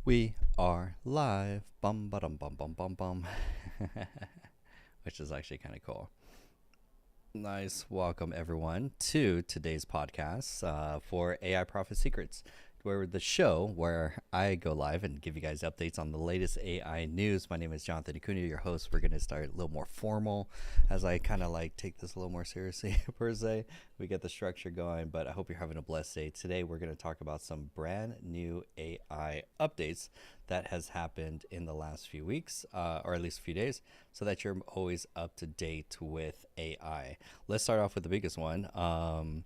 We are live, bum ba dum bum bum bum bum, which is actually kind of cool. Nice, welcome everyone to today's podcast for AI Profit Secrets, where the show where I go live and give you guys updates on the latest AI news. My name is Jonathan Acuna, your host. We're going to start a little more formal as I kind of like take this a little more seriously per se. We get the structure going, but I hope you're having a blessed day. Today we're going to talk about some brand new AI updates that has happened in the last few weeks, or at least a few days, so that you're always up to date with AI. Let's start off with the biggest one.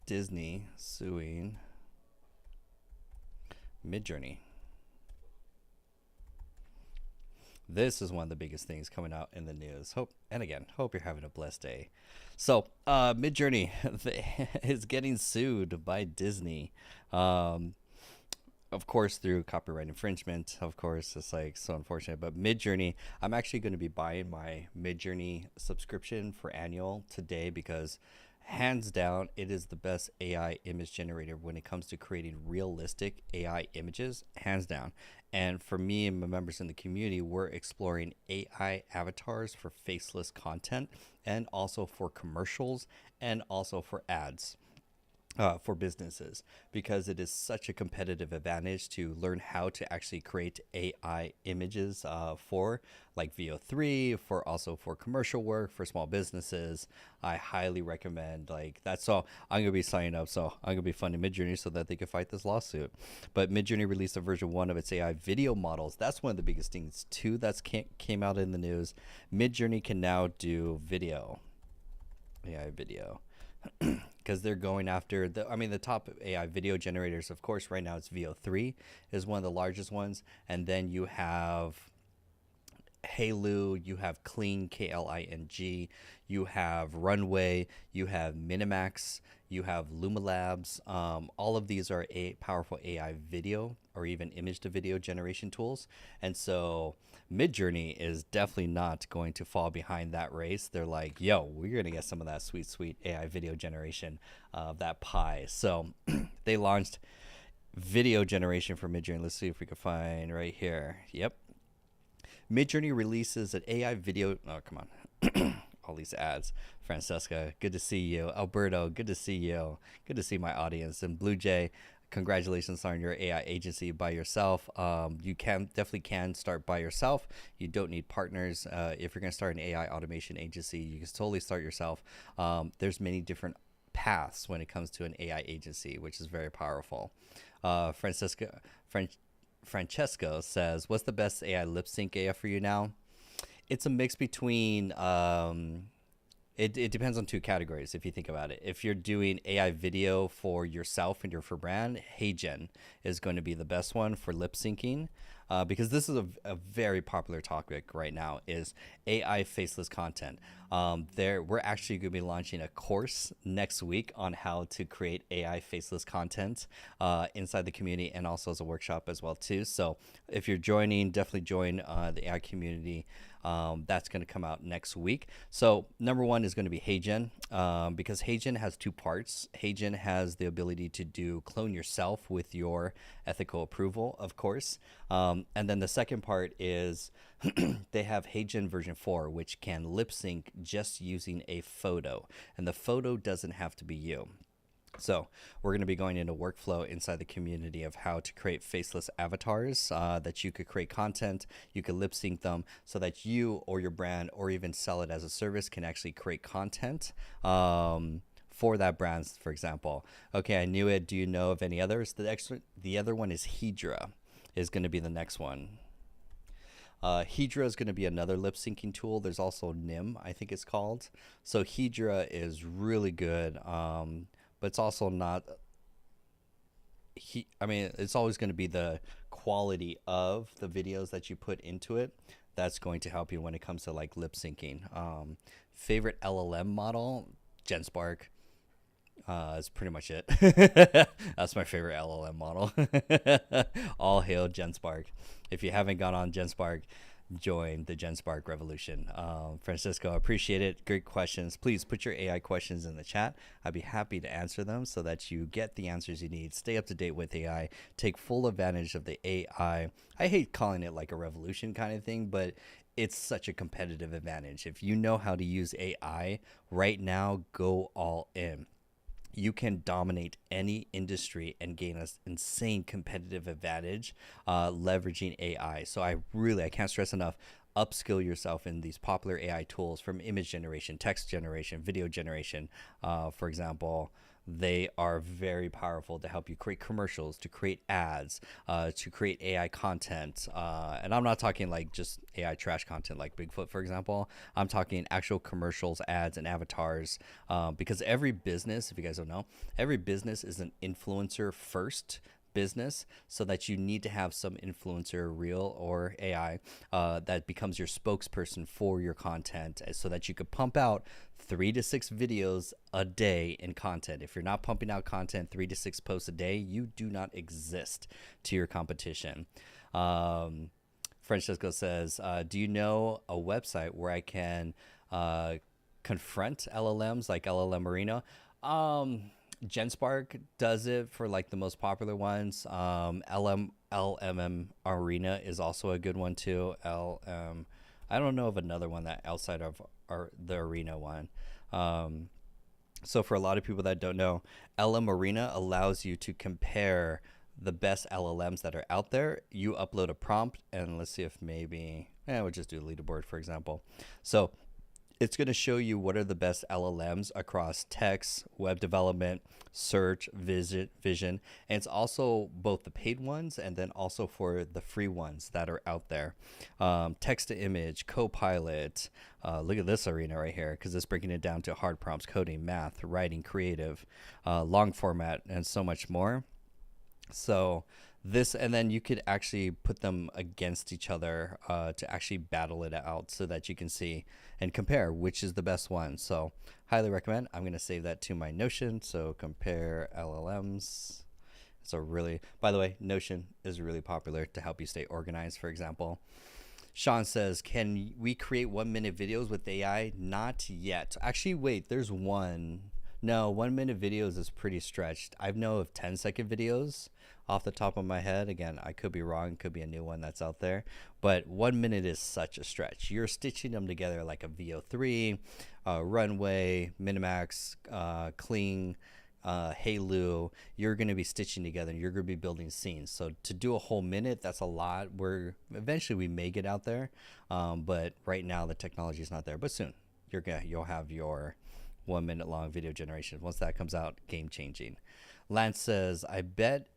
Disney suing Midjourney. This is one of the biggest things coming out in the news. Hope you're having a blessed day. So, Midjourney is getting sued by Disney. Um, of course, through copyright infringement. Of course, it's like so unfortunate. But Midjourney, I'm actually going to be buying my Midjourney subscription for annual today because hands down, it is the best AI image generator when it comes to creating realistic AI images, hands down. And for me and my members in the community, we're exploring AI avatars for faceless content and also for commercials and also for ads for businesses because it is such a competitive advantage to learn how to actually create AI images for like VO3, for also for commercial work, for small businesses. I highly recommend like that. So I'm going to be signing up. So I'm going to be funding Midjourney so that they can fight this lawsuit. But Midjourney released a version 1 of its AI video models. That's one of the biggest things too that's came out in the news. Midjourney can now do video, AI video. Because they're going after the top AI video generators. Of course, right now it's VO3 is one of the largest ones, and then you have Hailu, you have Kling, Kling, you have Runway, you have Minimax, you have Luma Labs. All of these are powerful AI video or even image to video generation tools. And so Midjourney is definitely not going to fall behind that race. They're like, yo, we're going to get some of that sweet, sweet AI video generation of that pie. So they launched video generation for Midjourney. Let's see if we can find right here. Yep. Midjourney releases an AI video. Oh, come on. All these ads. Francesca, good to see you. Alberto, good to see you. Good to see my audience. And Blue Jay, congratulations on your AI agency by yourself. You definitely can start by yourself. You don't need partners. If you're going to start an AI automation agency, you can totally start yourself. There's many different paths when it comes to an AI agency, which is very powerful. Francesco says, what's the best AI lip sync AI for you now? It's a mix between, it depends on two categories if you think about it. If you're doing AI video for yourself and for brand, HeyGen is going to be the best one for lip syncing. Because this is a very popular topic right now is AI faceless content. We're actually going to be launching a course next week on how to create AI faceless content inside the community and also as a workshop as well too. So if you're joining, definitely join the AI community. That's going to come out next week. So number one is going to be HeyGen because HeyGen has two parts. HeyGen has the ability to clone yourself with your ethical approval, of course. And then the second part is they have HeyGen version 4, which can lip sync just using a photo. And the photo doesn't have to be you. So we're going to be going into workflow inside the community of how to create faceless avatars that you could create content, you could lip sync them so that you or your brand or even sell it as a service can actually create content for that brand, for example. Okay, I knew it. Do you know of any others? The other one is Hydra is going to be the next one. Hydra is going to be another lip syncing tool. There's also Nim, I think it's called. So Hydra is really good. But it's also not. It's always going to be the quality of the videos that you put into it that's going to help you when it comes to like lip syncing. Favorite LLM model, GenSpark. That's pretty much it. That's my favorite LLM model. All hail GenSpark. If you haven't gone on GenSpark, join the GenSpark revolution. Francisco, appreciate it. Great questions. Please put your AI questions in the chat. I'd be happy to answer them so that you get the answers you need. Stay up to date with AI. Take full advantage of the AI. I hate calling it like a revolution kind of thing, but it's such a competitive advantage. If you know how to use AI right now, go all in. You can dominate any industry and gain an insane competitive advantage leveraging AI. So I can't stress enough, upskill yourself in these popular AI tools, from image generation, text generation, video generation. For example, they are very powerful to help you create commercials, to create ads, to create AI content. And I'm not talking like just AI trash content like Bigfoot, for example. I'm talking actual commercials, ads, and avatars. Because every business, if you guys don't know, every business is an influencer first business, so that you need to have some influencer, real or AI, that becomes your spokesperson for your content, so that you could pump out 3 to 6 videos a day in content. If you're not pumping out content 3 to 6 posts a day, you do not exist to your competition. Francesco says, do you know a website where I can confront LLMs like LLM Arena? GenSpark does it for like the most popular ones. LMM Arena is also a good one too. I don't know of another one that outside of the Arena one. So for a lot of people that don't know, LM Arena allows you to compare the best LLMs that are out there. You upload a prompt, and let's see if maybe, we'll just do leaderboard, for example. So it's going to show you what are the best LLMs across text, web development, search, vision, and it's also both the paid ones and then also for the free ones that are out there. Text to image, Copilot. Look at this arena right here, because it's breaking it down to hard prompts, coding, math, writing, creative, long format, and so much more. So this, and then you could actually put them against each other to actually battle it out, so that you can see and compare which is the best one. So highly recommend. I'm going to save that to my Notion. So compare LLMs. So really, by the way, Notion is really popular to help you stay organized, for example. Sean says, can we create 1-minute videos with AI? Not yet. Actually, wait, there's one. No, 1-minute videos is pretty stretched. I know of 10-second videos off the top of my head. Again, I could be wrong, could be a new one that's out there, but 1 minute is such a stretch. You're stitching them together like a VO3, Runway, Minimax, Kling, Halo. You're going to be stitching together, and you're going to be building scenes. So to do a whole minute, that's a lot. Eventually we may get out there, but right now the technology is not there. But soon you'll have your 1 minute long video generation. Once that comes out, game changing. Lance says, I bet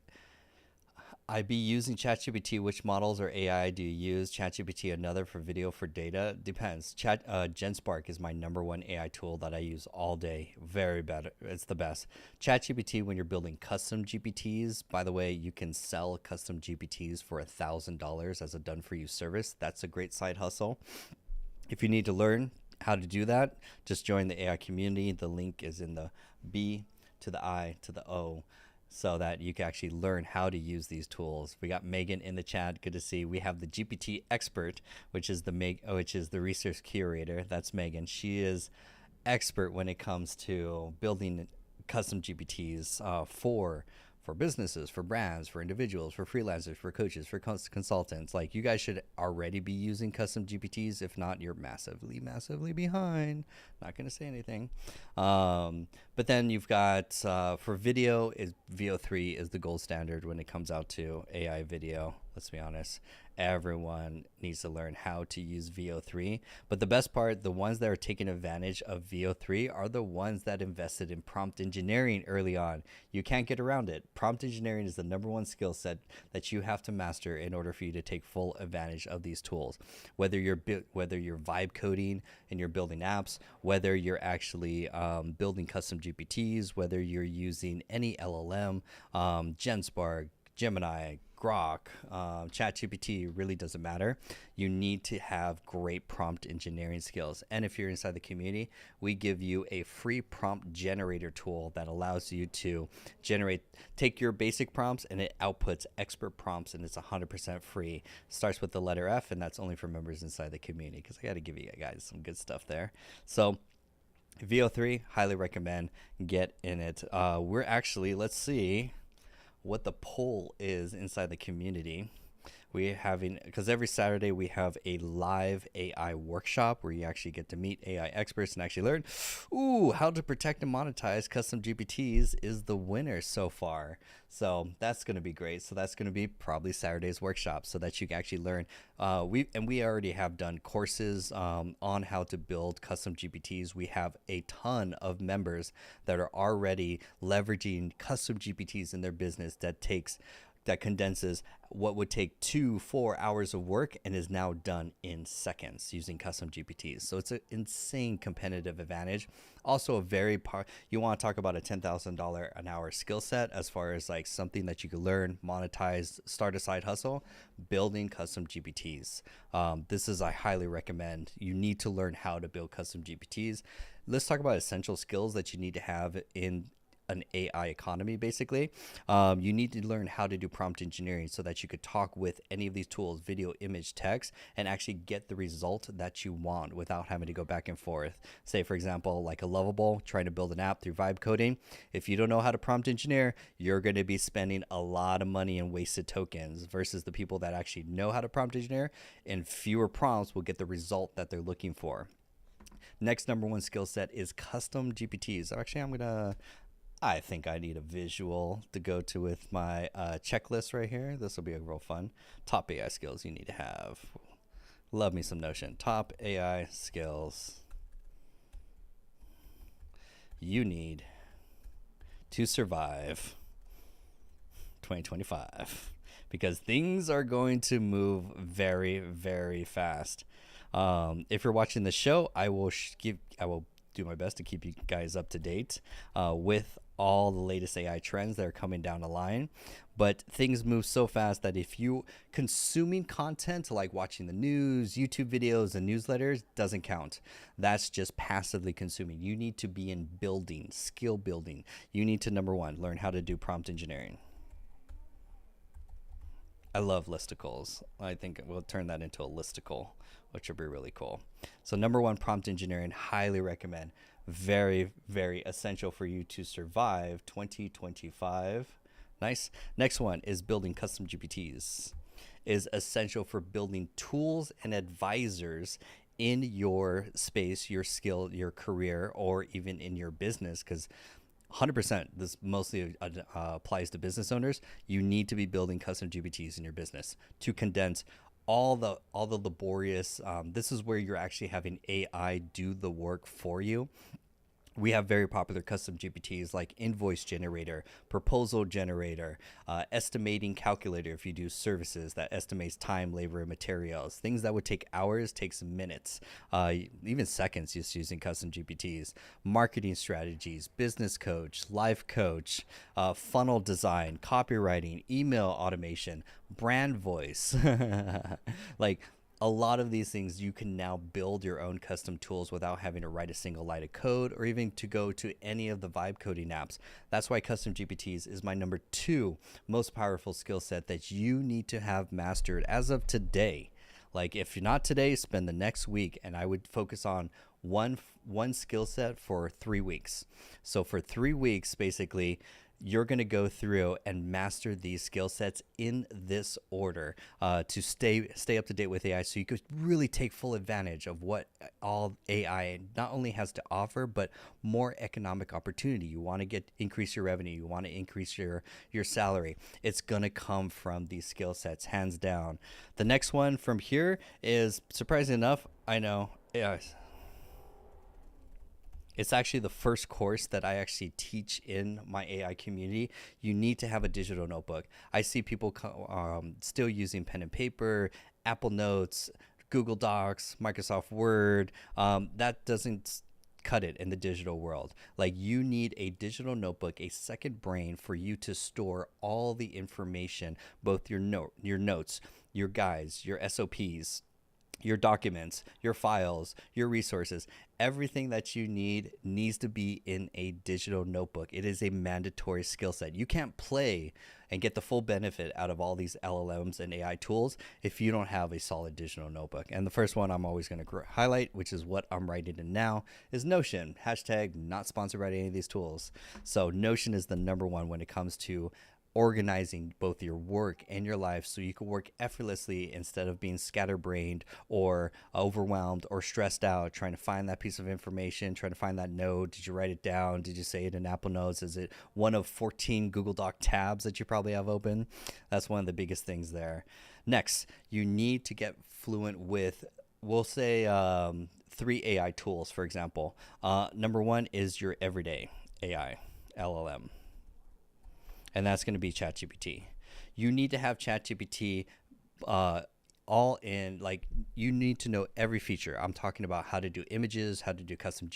I'd be using ChatGPT. Which models or AI do you use? ChatGPT, another for video, for data? Depends. GenSpark is my #1 AI tool that I use all day. Very bad. It's the best. ChatGPT, when you're building custom GPTs, by the way, you can sell custom GPTs for $1,000 as a done-for-you service. That's a great side hustle. If you need to learn how to do that, just join the AI community. The link is in the B to the I to the O, so that you can actually learn how to use these tools. We got Megan in the chat. Good to see. We have the GPT expert, which is the research curator. That's Megan. She is expert when it comes to building custom GPTs for businesses, for brands, for individuals, for freelancers, for coaches, for consultants. Like, you guys should already be using custom GPTs. If not, you're massively behind. Not going to say anything. But then you've got, for video, VO3 is the gold standard when it comes out to AI video. Let's be honest. Everyone needs to learn how to use VO3. But the best part, the ones that are taking advantage of VO3 are the ones that invested in prompt engineering early on. You can't get around it. Prompt engineering is the #1 skill set that you have to master in order for you to take full advantage of these tools. Whether you're vibe coding and you're building apps, whether you're actually building custom GPTs, whether you're using any LLM, GenSpark, Gemini, Grok, ChatGPT, really doesn't matter. You need to have great prompt engineering skills. And if you're inside the community, we give you a free prompt generator tool that allows you to take your basic prompts and it outputs expert prompts, and it's 100% free. Starts with the letter F, and that's only for members inside the community, because I got to give you guys some good stuff there. So VO3, highly recommend. Get in it. We're actually, let's see what the poll is inside the community. We're having, because every Saturday we have a live AI workshop where you actually get to meet AI experts and actually learn, how to protect and monetize custom GPTs is the winner so far. So that's going to be great. So that's going to be probably Saturday's workshop, so that you can actually learn. We already have done courses on how to build custom GPTs. We have a ton of members that are already leveraging custom GPTs in their business that condenses what would take 2-4 hours of work and is now done in seconds using custom GPTs. So it's an insane competitive advantage. Also you want to talk about a $10,000 an hour skill set as far as like something that you could learn, monetize, start a side hustle, building custom GPTs. This is, I highly recommend. You need to learn how to build custom GPTs. Let's talk about essential skills that you need to have in an AI economy. Basically, you need to learn how to do prompt engineering so that you could talk with any of these tools, video, image, text, and actually get the result that you want without having to go back and forth. Say, for example, like a Lovable trying to build an app through vibe coding. If you don't know how to prompt engineer, you're going to be spending a lot of money in wasted tokens, versus the people that actually know how to prompt engineer and fewer prompts will get the result that they're looking for. Next number one skill set is custom GPTs. Actually, I think I need a visual to go to with my checklist right here. This will be a real fun. Top AI skills you need to have. Love me some Notion. Top AI skills you need to survive 2025, because things are going to move very, very fast. If you're watching the show, I will do my best to keep you guys up to date with all the latest AI trends that are coming down the line. But things move so fast that if you consuming content like watching the news, YouTube videos, and newsletters doesn't count. That's just passively consuming. You need to be in building, skill building. You need to, number one, learn how to do prompt engineering. I love listicles. I think we'll turn that into a listicle, which would be really cool. So number one, prompt engineering, highly recommend. Very, very essential for you to survive 2025. Nice. Next one is building custom GPTs. Is essential for building tools and advisors in your space, your skill, your career, or even in your business, because 100%, this mostly applies to business owners. You need to be building custom GPTs in your business to condense all the laborious. This is where you're actually having AI do the work for you. We have very popular custom GPTs like invoice generator, proposal generator, estimating calculator if you do services that estimates time, labor, and materials. Things that would take hours takes minutes, even seconds, just using custom GPTs. Marketing strategies, business coach, life coach, funnel design, copywriting, email automation, brand voice. Like, a lot of these things you can now build your own custom tools without having to write a single line of code or even to go to any of the vibe coding apps. That's why custom GPTs is my number two most powerful skill set that you need to have mastered as of today. Like, if you're not today, spend the next week, and I would focus on one skill set for 3 weeks. So for 3 weeks, basically, you're going to go through and master these skill sets in this order to stay up to date with AI, so you could really take full advantage of what all AI not only has to offer, but more economic opportunity. You want to increase your revenue, you want to increase your salary. It's going to come from these skill sets, hands down. The next one from here is, surprising enough, I know, it's actually the first course that I actually teach in my AI community. You need to have a digital notebook. I see people still using pen and paper, Apple Notes, Google Docs, Microsoft Word. That doesn't cut it in the digital world. Like, you need a digital notebook, a second brain for you to store all the information, both your notes, your guides, your SOPs, your documents, your files, your resources. Everything that you need needs to be in a digital notebook. It is a mandatory skill set. You can't play and get the full benefit out of all these LLMs and AI tools if you don't have a solid digital notebook. And the first one I'm always going to highlight, which is what I'm writing in now, is Notion. Hashtag not sponsored by any of these tools. So Notion is the number one when it comes to organizing both your work and your life so you can work effortlessly instead of being scatterbrained or overwhelmed or stressed out trying to find that piece of information, trying to find that note. Did you write it down? Did you say it in Apple Notes? Is it one of 14 Google Doc tabs that you probably have open? That's one of the biggest things there. Next, you need to get fluent with, we'll say, 3 AI tools, for example. Number one is your everyday AI, LLM. And that's going to be ChatGPT. You need to have ChatGPT all in, like, you need to know every feature. I'm talking about how to do images, how to do custom,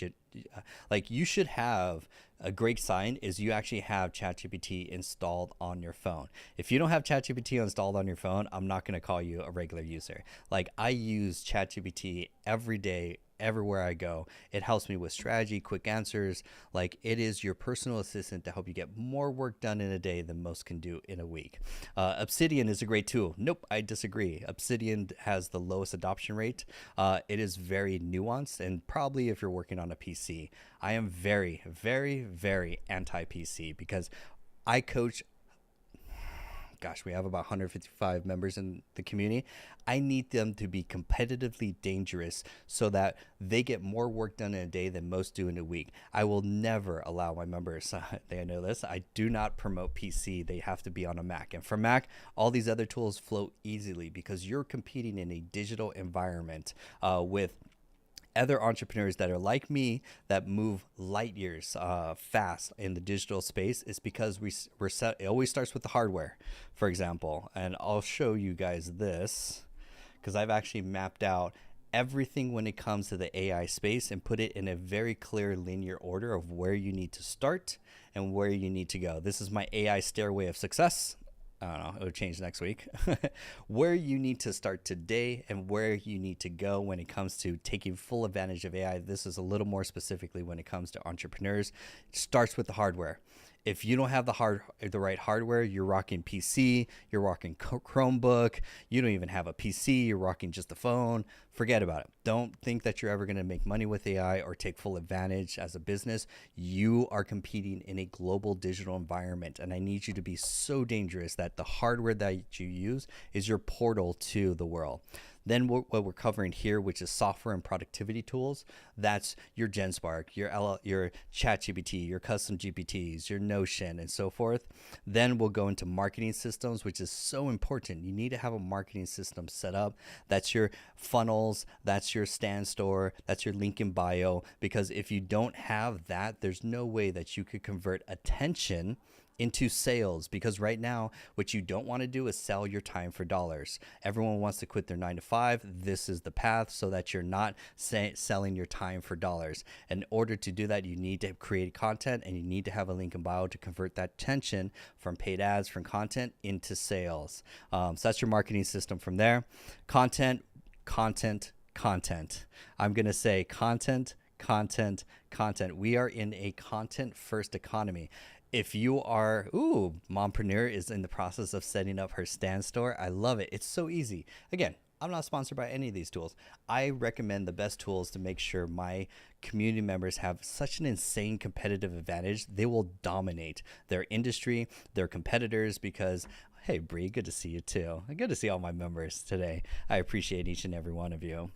like, you should have a great sign is you actually have ChatGPT installed on your phone. If you don't have ChatGPT installed on your phone, I'm not going to call you a regular user. Like, I use ChatGPT every day, everywhere I go. It helps me with strategy, quick answers. Like, it is your personal assistant to help you get more work done in a day than most can do in a week. Obsidian is a great tool. Nope, I disagree. Obsidian has the lowest adoption rate. It is very nuanced, and probably if you're working on a PC, I am very, very, very anti-PC because I coach, gosh, we have about 155 members in the community. I need them to be competitively dangerous so that they get more work done in a day than most do in a week. I will never allow my members, they know this, I do not promote PC. They have to be on a Mac. And for Mac, all these other tools flow easily because you're competing in a digital environment with other entrepreneurs that are like me that move light years fast in the digital space. Is because we're set. It always starts with the hardware, for example, and I'll show you guys this because I've actually mapped out everything when it comes to the AI space and put it in a very clear linear order of where you need to start and where you need to go. This is my AI stairway of success. I don't know, it'll change next week. Where you need to start today and where you need to go when it comes to taking full advantage of AI. This is a little more specifically when it comes to entrepreneurs. It starts with the hardware. If you don't have the right hardware, you're rocking PC, you're rocking Chromebook, you don't even have a PC, you're rocking just a phone, forget about it. Don't think that you're ever going to make money with AI or take full advantage as a business. You are competing in a global digital environment, and I need you to be so dangerous that the hardware that you use is your portal to the world. Then what we're covering here, which is software and productivity tools, that's your GenSpark, your ChatGPT, your custom GPTs, your Notion, and so forth. Then we'll go into marketing systems, which is so important. You need to have a marketing system set up. That's your funnels, that's your stand store, that's your link in bio, because if you don't have that, there's no way that you could convert attention into sales, because right now what you don't want to do is sell your time for dollars. Everyone wants to quit their 9 to 5. This is the path so that you're not selling your time for dollars. In order to do that, you need to create content and you need to have a link in bio to convert that attention from paid ads, from content into sales. So that's your marketing system from there. Content. I'm going to say content. We are in a content first economy. If you are, mompreneur is in the process of setting up her stand store. I love it. It's so easy. Again, I'm not sponsored by any of these tools. I recommend the best tools to make sure my community members have such an insane competitive advantage. They will dominate their industry, their competitors, because, hey, Bree, good to see you too. Good to see all my members today. I appreciate each and every one of you.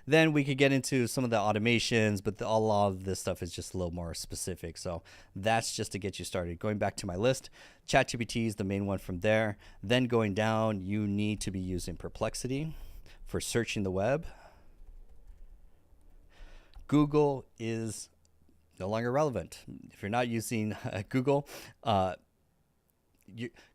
Then we could get into some of the automations, but a lot of this stuff is just a little more specific. So that's just to get you started. Going back to my list, ChatGPT is the main one from there. Then going down, you need to be using Perplexity for searching the web. Google is no longer relevant. If you're not using Google,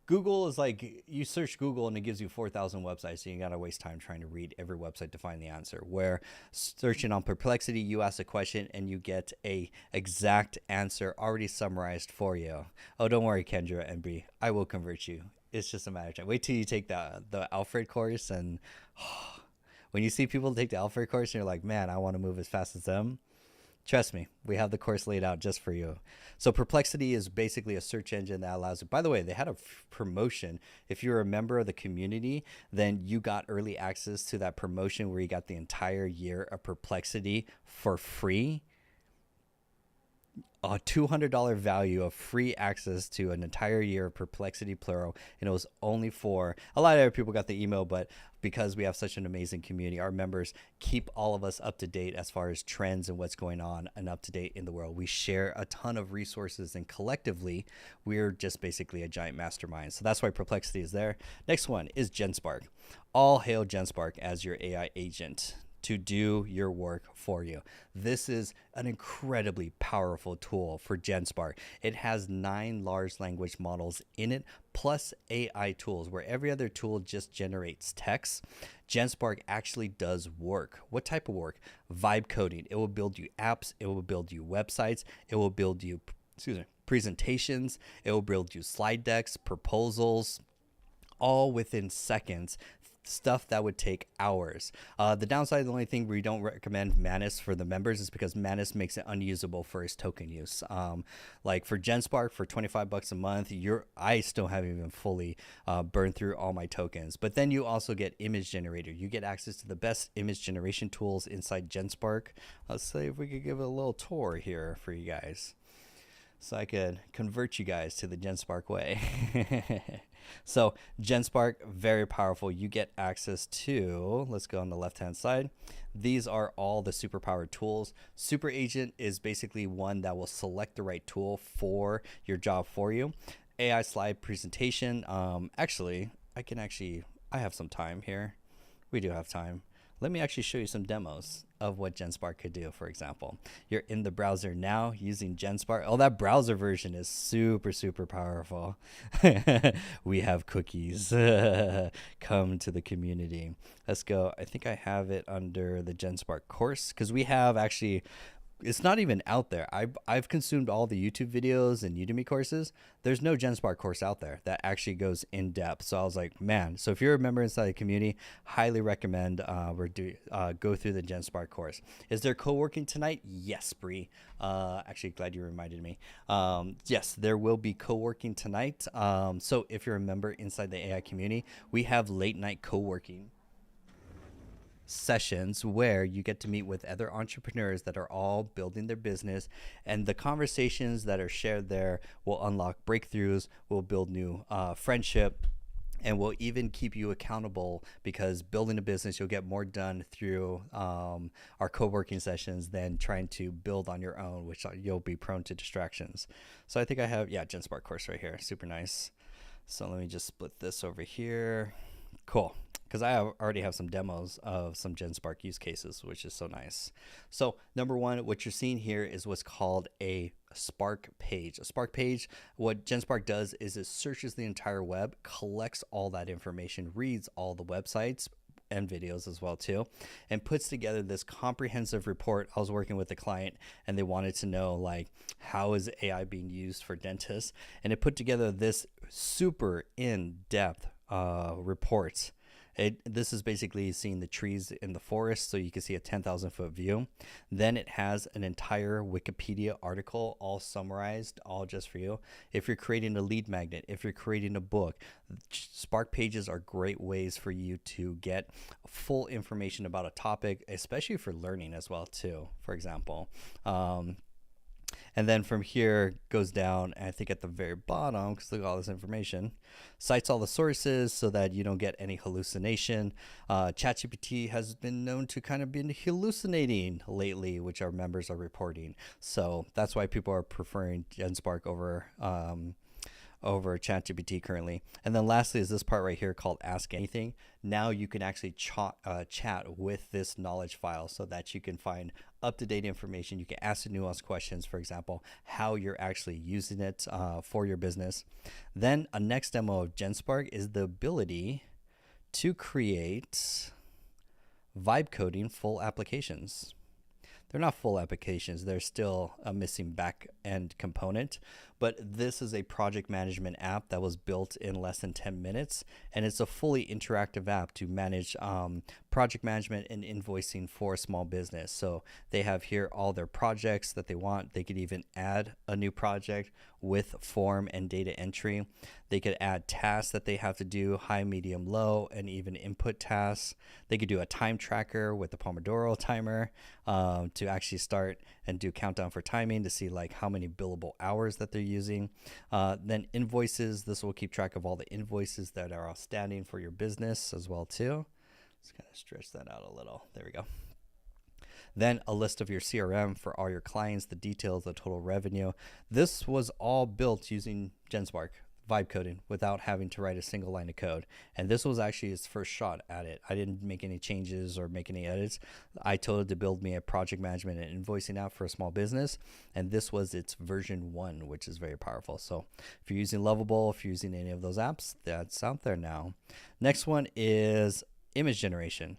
Google is like you search Google and it gives you 4,000 websites, so you gotta waste time trying to read every website to find the answer. Where searching on Perplexity, you ask a question and you get a exact answer already summarized for you. Oh, don't worry, Kendra and Bree, I will convert you. It's just a matter of time. Wait till you take the Alfred course, and when you see people take the Alfred course, and you're like, man, I want to move as fast as them. Trust me, we have the course laid out just for you. So Perplexity is basically a search engine that allows it. By the way, they had a promotion. If you're a member of the community, then you got early access to that promotion where you got the entire year of Perplexity for free. A $200 value of free access to an entire year of Perplexity Plural, and it was only for a lot of other people got the email, but because we have such an amazing community, our members keep all of us up to date as far as trends and what's going on and up to date in the world. We share a ton of resources, and collectively we're just basically a giant mastermind. So that's why Perplexity is there. Next one is GenSpark. All hail GenSpark as your AI agent to do your work for you. This is an incredibly powerful tool for GenSpark. It has 9 large language models in it, plus AI tools, where every other tool just generates text. GenSpark actually does work. What type of work? Vibe coding. It will build you apps. It will build you websites. It will build you, presentations. It will build you slide decks, proposals, all within seconds. Stuff that would take hours. The downside, the only thing we don't recommend Manus for the members is because Manus makes it unusable for his token use. Like for GenSpark, for $25 a month, I still haven't even fully burned through all my tokens. But then you also get image generator. You get access to the best image generation tools inside GenSpark. Let's see if we could give it a little tour here for you guys, so I could convert you guys to the GenSpark way. So GenSpark, very powerful. You get access to, let's go on the left-hand side. These are all the superpowered tools. Super Agent is basically one that will select the right tool for your job for you. AI slide presentation. Actually, I have some time here. We do have time. Let me actually show you some demos of what GenSpark could do. For example, you're in the browser now using GenSpark. Oh, that browser version is super, super powerful. We have cookies. Come to the community. Let's go. I think I have it under the GenSpark course, because we have actually, it's not even out there. I've consumed all the YouTube videos and Udemy courses. There's no GenSpark course out there that actually goes in depth. So I was like, man. So if you're a member inside the community, highly recommend go through the GenSpark course. Is there co-working tonight? Yes, Bree. Actually, glad you reminded me. Yes, there will be co-working tonight. So if you're a member inside the AI community, we have late night co-working sessions where you get to meet with other entrepreneurs that are all building their business, and the conversations that are shared there will unlock breakthroughs, will build new friendship, and will even keep you accountable, because building a business, you'll get more done through our co-working sessions than trying to build on your own, which you'll be prone to distractions. So I think I have, GenSpark course right here. Super nice. So let me just split this over here. Cool. Because I already have some demos of some GenSpark use cases, which is so nice. So number one, what you're seeing here is what's called a Spark page. A Spark page, what GenSpark does is it searches the entire web, collects all that information, reads all the websites and videos as well too, and puts together this comprehensive report. I was working with a client and they wanted to know, like, how is AI being used for dentists? And it put together this super in-depth report. This is basically seeing the trees in the forest, so you can see a 10,000 foot view. Then it has an entire Wikipedia article all summarized, all just for you. If you're creating a lead magnet, if you're creating a book, Spark pages are great ways for you to get full information about a topic, especially for learning as well too, for example. And then from here goes down, and I think at the very bottom, because look at all this information, cites all the sources so that you don't get any hallucination. ChatGPT has been known to kind of been hallucinating lately, which our members are reporting. So that's why people are preferring GenSpark over over ChatGPT currently. And then lastly is this part right here called Ask Anything. Now you can actually chat with this knowledge file so that you can find up-to-date information. You can ask the nuanced questions, for example, how you're actually using it for your business. Then a next demo of GenSpark is the ability to create vibe coding full applications. They're not full applications. They're still a missing back end component, but this is a project management app that was built in less than 10 minutes. And it's a fully interactive app to manage project management and invoicing for a small business. So they have here all their projects that they want. They could even add a new project with form and data entry. They could add tasks that they have to do, high, medium, low, and even input tasks. They could do a time tracker with the Pomodoro timer to actually start and do countdown for timing to see like how many billable hours that they're using. Then invoices, this will keep track of all the invoices that are outstanding for your business as well too. Let's kind of stretch that out a little. There we go. Then a list of your CRM for all your clients, the details, the total revenue. This was all built using GenSpark vibe coding without having to write a single line of code. And this was actually his first shot at it. I didn't make any changes or make any edits. I told it to build me a project management and invoicing app for a small business. And this was its version 1, which is very powerful. So if you're using Lovable, if you're using any of those apps, that's out there now. Next one is image generation.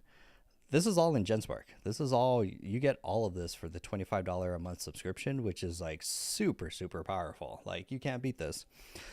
This is all in GenSpark. This is all, you get all of this for the $25 a month subscription, which is like super, super powerful. Like you can't beat this.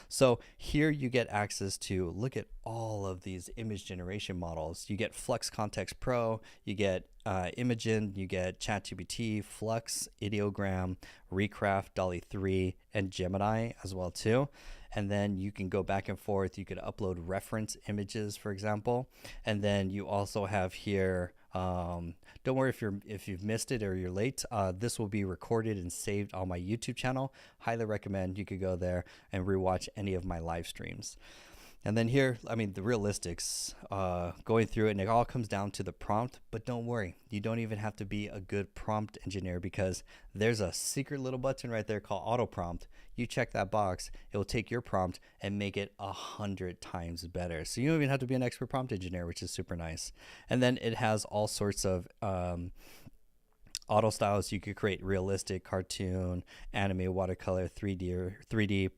So here you get access to look at all of these image generation models. You get Flux Context Pro, you get Imagen, you get ChatGPT, Flux, Ideogram, Recraft, DALL-E 3, and Gemini as well too. And then you can go back and forth. You could upload reference images, for example. And then you also have here, don't worry if you've missed it or you're late. This will be recorded and saved on my YouTube channel. Highly recommend you could go there and rewatch any of my live streams. And then here, I mean, the realistics, going through it, and it all comes down to the prompt. But don't worry, you don't even have to be a good prompt engineer because there's a secret little button right there called auto prompt. You check that box, it will take your prompt and make it 100 times better. So you don't even have to be an expert prompt engineer, which is super nice. And then it has all sorts of auto styles. You could create realistic, cartoon, anime, watercolor, 3D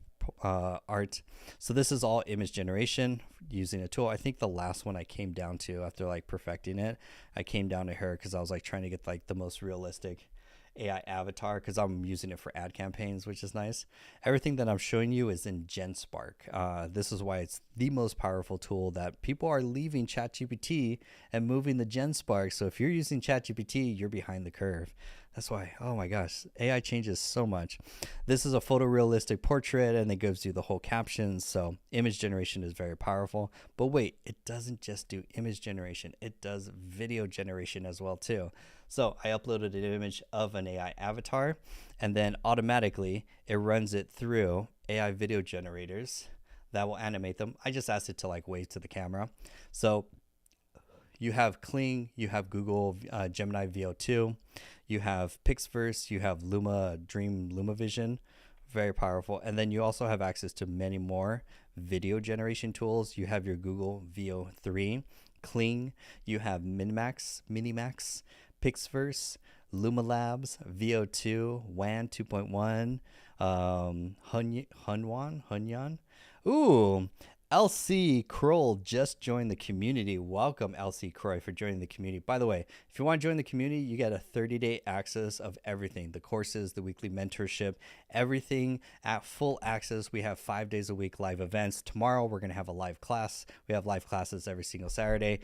art. So this is all image generation using a tool. I think the last one I came down to after like perfecting it, I came down to her because I was like trying to get like the most realistic AI avatar because I'm using it for ad campaigns, which is nice. Everything that I'm showing you is in GenSpark. This is why it's the most powerful tool that people are leaving ChatGPT and moving to GenSpark. So if you're using ChatGPT, you're behind the curve. That's why, oh my gosh, AI changes so much. This is a photorealistic portrait and it gives you the whole captions. So image generation is very powerful. But wait, it doesn't just do image generation. It does video generation as well too. So I uploaded an image of an AI avatar and then automatically it runs it through AI video generators that will animate them. I just asked it to like wave to the camera. So you have Kling, you have Google Gemini VO2, you have Pixverse, you have Dream LumaVision, very powerful. And then you also have access to many more video generation tools. You have your Google VO3, Kling, you have Minimax, Pixverse, Luma Labs, VO2, WAN 2.1, Hunyan. Ooh, LC Kroll just joined the community. Welcome, LC Croy, for joining the community. By the way, if you want to join the community, you get a 30-day access of everything, the courses, the weekly mentorship, everything at full access. We have 5 days a week live events. Tomorrow, we're going to have a live class. We have live classes every single Saturday.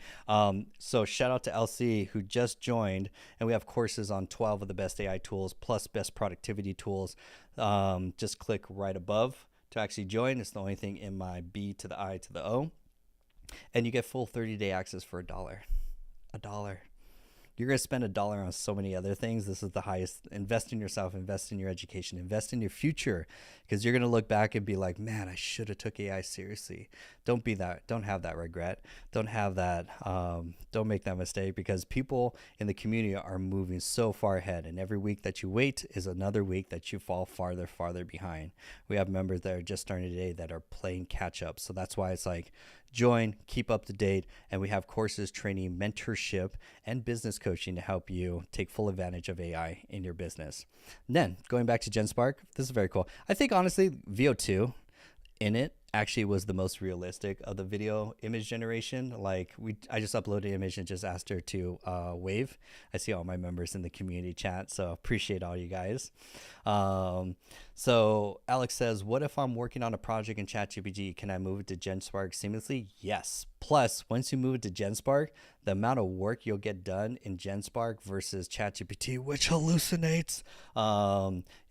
So shout out to LC who just joined, and we have courses on 12 of the best AI tools plus best productivity tools. Just click right above to actually join. It's the only thing in my B to the I to the O. And you get full 30-day access for $1. $1. You're going to spend $1 on so many other things. This is the highest. Invest in yourself, invest in your education, invest in your future, because you're going to look back and be like, man, I should have took AI seriously. Don't be that. Don't have that regret. Don't have that. Don't make that mistake, because people in the community are moving so far ahead, and every week that you wait is another week that you fall farther behind. We have members that are just starting today that are playing catch up. So that's why it's like, join, keep up to date, and we have courses, training, mentorship, and business coaching to help you take full advantage of AI in your business. And then going back to GenSpark, this is very cool. I think honestly, VO2 in it actually was the most realistic of the video image generation. Like I just uploaded an image and just asked her to wave. I see all my members in the community chat, so appreciate all you guys. So Alex says, what if I'm working on a project in ChatGPT? Can I move it to GenSpark seamlessly? Yes. Plus, once you move it to GenSpark, the amount of work you'll get done in GenSpark versus ChatGPT, which hallucinates,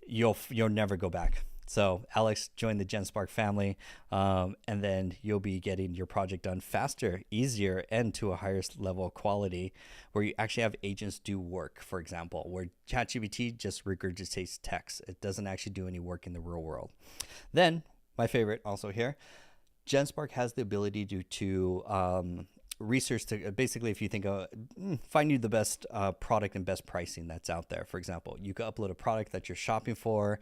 you'll never go back. So Alex, join the GenSpark family, and then you'll be getting your project done faster, easier, and to a higher level of quality, where you actually have agents do work, for example, where ChatGPT just regurgitates text. It doesn't actually do any work in the real world. Then, my favorite also here, GenSpark has the ability to research to basically, if you think of find you the best product and best pricing that's out there. For example, you could upload a product that you're shopping for,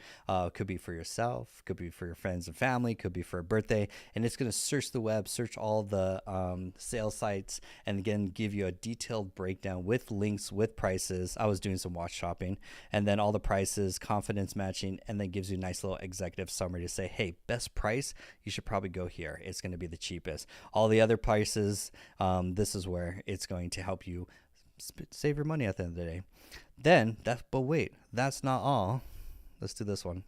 could be for yourself, could be for your friends and family, could be for a birthday, and it's going to search the web, search all the sales sites, and again give you a detailed breakdown with links, with prices. I was doing some watch shopping, and then all the prices, confidence matching, and then gives you a nice little executive summary to say, hey, best price, you should probably go here. It's going to be the cheapest. All the other prices, this is where it's going to help you save your money at the end of the day. Then but wait, that's not all. Let's do this one.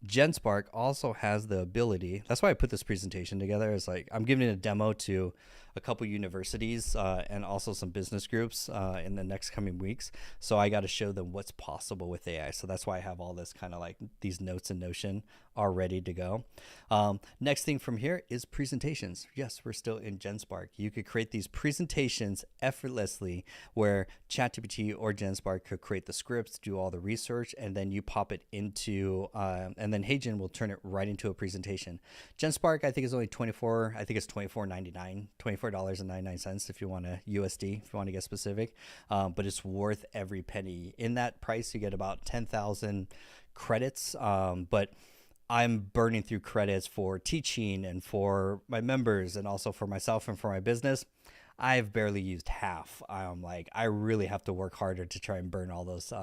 GenSpark also has the ability, that's why I put this presentation together, is like I'm giving a demo to a couple universities and also some business groups in the next coming weeks. So I got to show them what's possible with AI. So that's why I have all this kind of like these notes in Notion are ready to go. Next thing from here is presentations. Yes, we're still in GenSpark. You could create these presentations effortlessly where ChatGPT or GenSpark could create the scripts, do all the research, and then you pop it into, and then HeyGen will turn it right into a presentation. GenSpark, I think, is only $24.99, $24.99 if you want a USD, if you want to get specific, but it's worth every penny. In that price, you get about 10,000 credits, but I'm burning through credits for teaching and for my members and also for myself and for my business. I've barely used half. I'm like, I really have to work harder to try and burn all those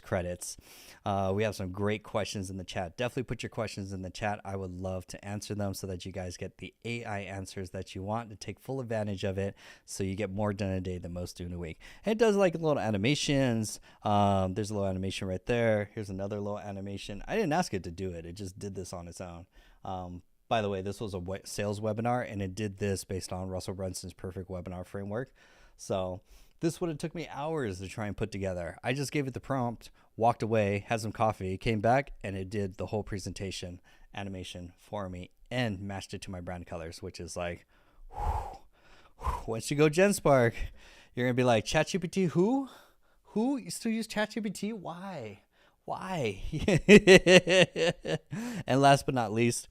credits. We have some great questions in the chat. Definitely put your questions in the chat. I would love to answer them so that you guys get the AI answers that you want to take full advantage of it, so you get more done in a day than most do in a week. And it does like little animations. There's a little animation right there. Here's another little animation. I didn't ask it to do it. It just did this on its own. By the way, this was a sales webinar, and it did this based on Russell Brunson's perfect webinar framework. So this would have took me hours to try and put together. I just gave it the prompt, walked away, had some coffee, came back, and it did the whole presentation animation for me and matched it to my brand colors, which is like, once you go GenSpark, you're going to be like, ChatGPT who? Who? You still use ChatGPT? Why? And last but not least,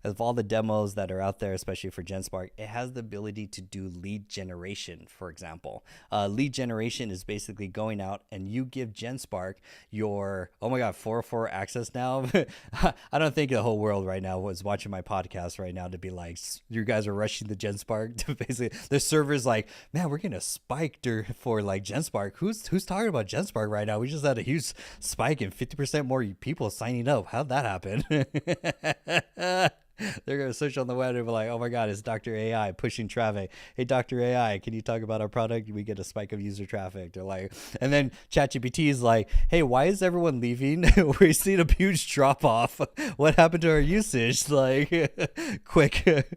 of all the demos that are out there, especially for GenSpark, it has the ability to do lead generation, for example. Lead generation is basically going out and you give GenSpark your, oh my God, 404 access now. I don't think the whole world right now was watching my podcast right now to be like, you guys are rushing the GenSpark to basically, the server's like, man, we're getting a spike for like GenSpark. Who's talking about GenSpark right now? We just had a huge spike and 50% more people signing up. How'd that happen? They're going to search on the web and be like, oh my God, it's Dr. AI pushing traffic. Hey, Dr. AI, can you talk about our product? We get a spike of user traffic. They're like, and then ChatGPT is like, hey, why is everyone leaving? We're seeing a huge drop off. What happened to our usage? Like, quick.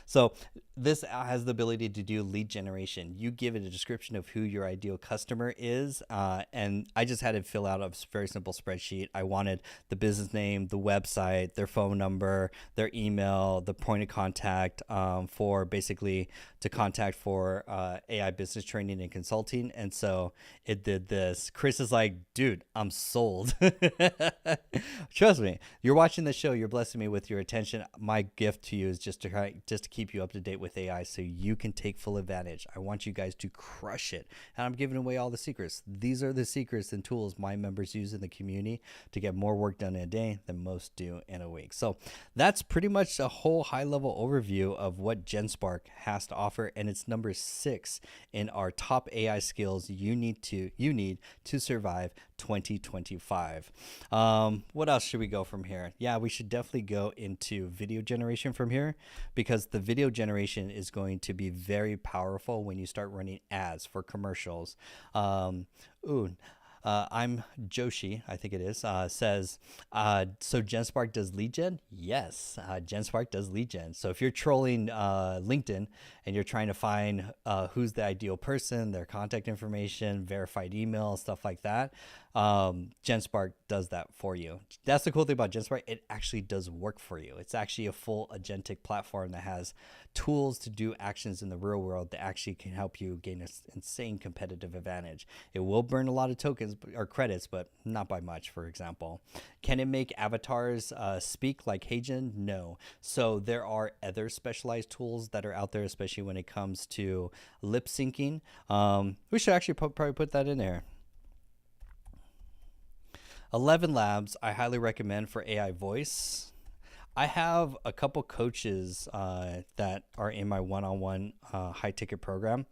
So this has the ability to do lead generation. You give it a description of who your ideal customer is, and I just had it fill out a very simple spreadsheet. I wanted the business name, the website, their phone number, their email, the point of contact for basically to contact for AI business training and consulting. And so it did this. Chris is like, dude, I'm sold. Trust me, you're watching the show. You're blessing me with your attention. My gift to you is just to keep you up to date with AI, so you can take full advantage. I want you guys to crush it, and I'm giving away all the secrets. These are the secrets and tools my members use in the community to get more work done in a day than most do in a week. So that's pretty much a whole high-level overview of what GenSpark has to offer, and it's number 6 in our top AI skills you need to survive 2025. What else should we go from here? Yeah, we should definitely go into video generation from here, because the video generation is going to be very powerful when you start running ads for commercials. Ooh, I'm Joshi, I think it is, says, so GenSpark does lead gen? Yes, GenSpark does lead gen. So if you're trolling LinkedIn and you're trying to find who's the ideal person, their contact information, verified email, stuff like that, GenSpark does that for you. That's the cool thing about GenSpark. It actually does work for you. It's actually a full agentic platform that has tools to do actions in the real world that actually can help you gain an insane competitive advantage. It will burn a lot of tokens or credits, but not by much, for example. Can it make avatars speak like HeyGen? No. So there are other specialized tools that are out there, especially when it comes to lip syncing. We should actually probably put that in there. 11 Labs, I highly recommend for AI voice. I have a couple coaches that are in my one-on-one high ticket program.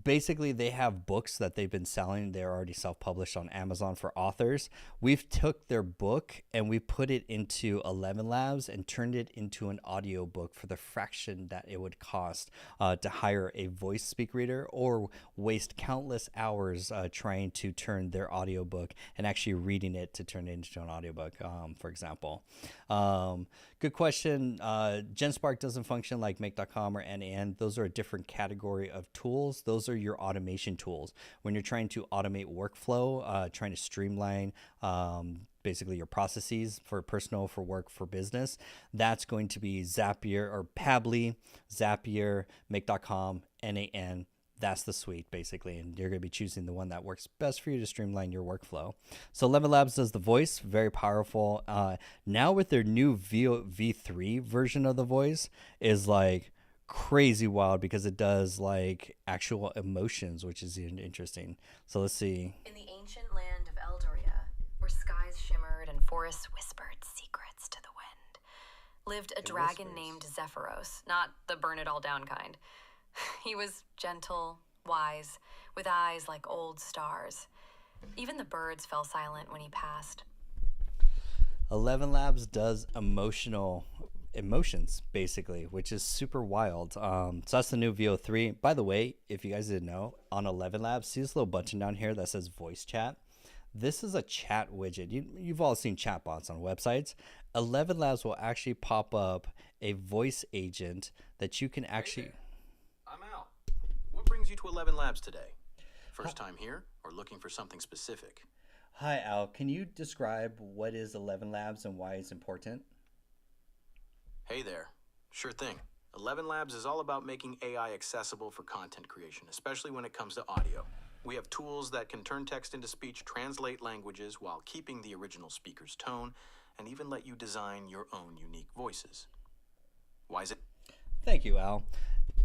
Basically, they have books that they've been selling. They're already self-published on Amazon for authors. We've took their book and we put it into 11 Labs and turned it into an audio book for the fraction that it would cost to hire a voice speak reader or waste countless hours trying to turn their audio book and actually reading it to turn it into an audiobook, for example. Good question. GenSpark doesn't function like Make.com or NAN. Those are a different category of tools. Those are your automation tools. When you're trying to automate workflow, trying to streamline basically your processes for personal, for work, for business, that's going to be Zapier or Pabbly, Zapier, Make.com, NAN. That's the suite, basically, and you're going to be choosing the one that works best for you to streamline your workflow. So 11 Labs does the voice, very powerful. Now with their new V3 version of the voice is like crazy wild, because it does like actual emotions, which is interesting. So let's see. In the ancient land of Eldoria, where skies shimmered and forests whispered secrets to the wind, lived a dragon named Zephyros, not the burn it all down kind. He was gentle, wise, with eyes like old stars. Even the birds fell silent when he passed. 11 Labs does emotions, basically, which is super wild. So that's the new VO3. By the way, if you guys didn't know, on 11 Labs, see this little button down here that says voice chat? This is a chat widget. You've all seen chatbots on websites. 11 Labs will actually pop up a voice agent that you can actually... Hey, I'm Al. What brings you to 11 Labs today? First time here or looking for something specific? Hi, Al. Can you describe what is 11 Labs and why it's important? Hey there. Sure thing. 11 Labs is all about making AI accessible for content creation, especially when it comes to audio. We have tools that can turn text into speech, translate languages while keeping the original speaker's tone, and even let you design your own unique voices. Why is it? Thank you, Al.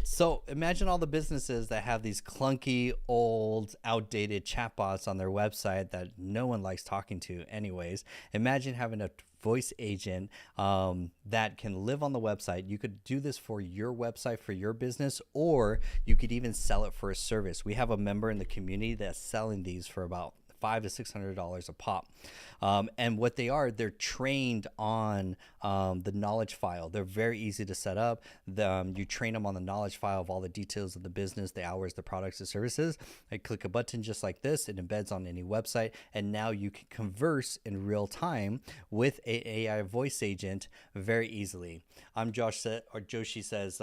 So imagine all the businesses that have these clunky, old, outdated chatbots on their website that no one likes talking to anyways. Imagine having a voice agent that can live on the website. You could do this for your website, for your business, or you could even sell it for a service. We have a member in the community that's selling these for about $500 to $600 a pop. And what they are, they're trained on the knowledge file. They're very easy to set up. You train them on the knowledge file of all the details of the business, the hours, the products, the services. I click a button just like this. It embeds on any website. And now you can converse in real time with an AI voice agent very easily. Joshi says,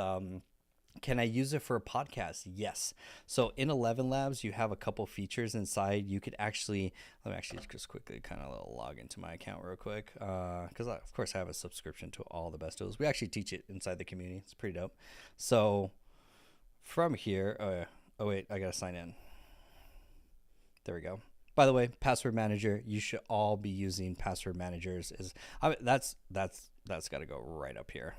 can I use it for a podcast? Yes. So in 11 Labs, you have a couple features inside. You could actually, let me actually just quickly kind of log into my account real quick. Because of course I have a subscription to all the best tools. We actually teach it inside the community. It's pretty dope. So from here, oh wait, I got to sign in. There we go. By the way, password manager, you should all be using password managers. That's got to go right up here.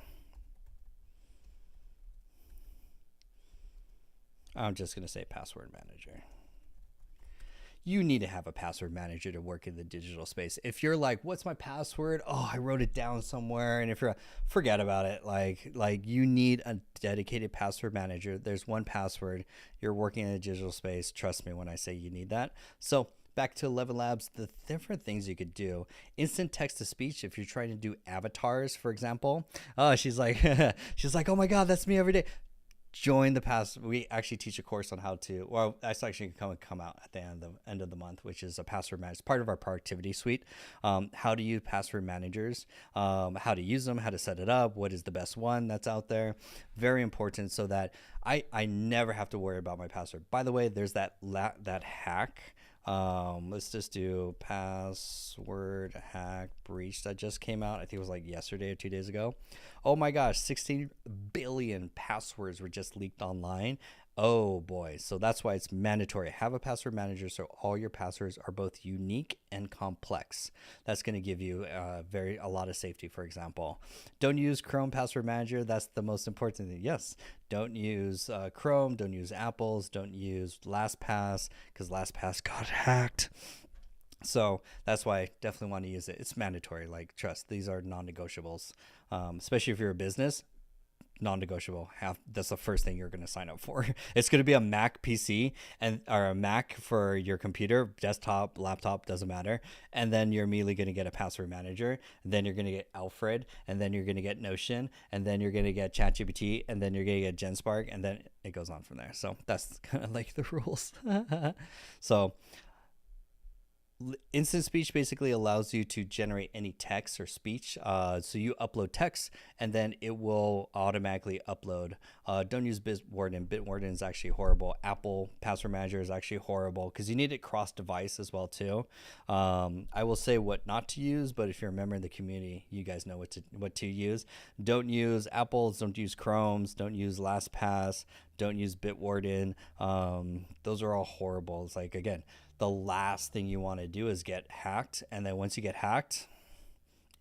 I'm just going to say password manager. You need to have a password manager to work in the digital space. If you're like, what's my password? Oh, I wrote it down somewhere. And if you're, forget about it. Like you need a dedicated password manager. There's 1Password. You're working in a digital space. Trust me when I say you need that. So back to 11 Labs, the different things you could do. Instant text to speech. If you're trying to do avatars, for example. She's like, oh my God, that's me every day. Join the pass. We actually teach a course on how to, well, that's actually come out at the end of the month, which is a password manager. It's part of our productivity suite. How to use password managers, how to use them, how to set it up, what is the best one that's out there. Very important so that I never have to worry about my password. By the way, there's that hack. Let's just do password hack breach that just came out. I think it was like yesterday or 2 days ago. Oh my gosh, 16 billion passwords were just leaked online. Oh boy. So that's why it's mandatory. Have a password manager so all your passwords are both unique and complex. That's going to give you a lot of safety, for example. Don't use Chrome password manager. That's the most important thing. Yes. Don't use Chrome. Don't use Apple's. Don't use LastPass because LastPass got hacked. So that's why I definitely want to use it. It's mandatory. Like, trust, these are non-negotiables, especially if you're a business. Non-negotiable. That's the first thing you're going to sign up for. It's going to be a Mac PC or a Mac for your computer, desktop, laptop, doesn't matter. And then you're immediately going to get a password manager. Then you're going to get Alfred, and then you're going to get Notion, and then you're going to get ChatGPT, and then you're going to get GenSpark, and then it goes on from there. So that's kind of like the rules. So instant speech basically allows you to generate any text or speech. So you upload text and then it will automatically upload. Don't use Bitwarden. Bitwarden is actually horrible. Apple password manager is actually horrible because you need it cross device as well too. I will say what not to use, but if you're a member in the community, you guys know what to use. Don't use Apple's, don't use Chrome's, don't use LastPass, don't use Bitwarden. Those are all horrible. It's like, again, the last thing you want to do is get hacked. And then once you get hacked,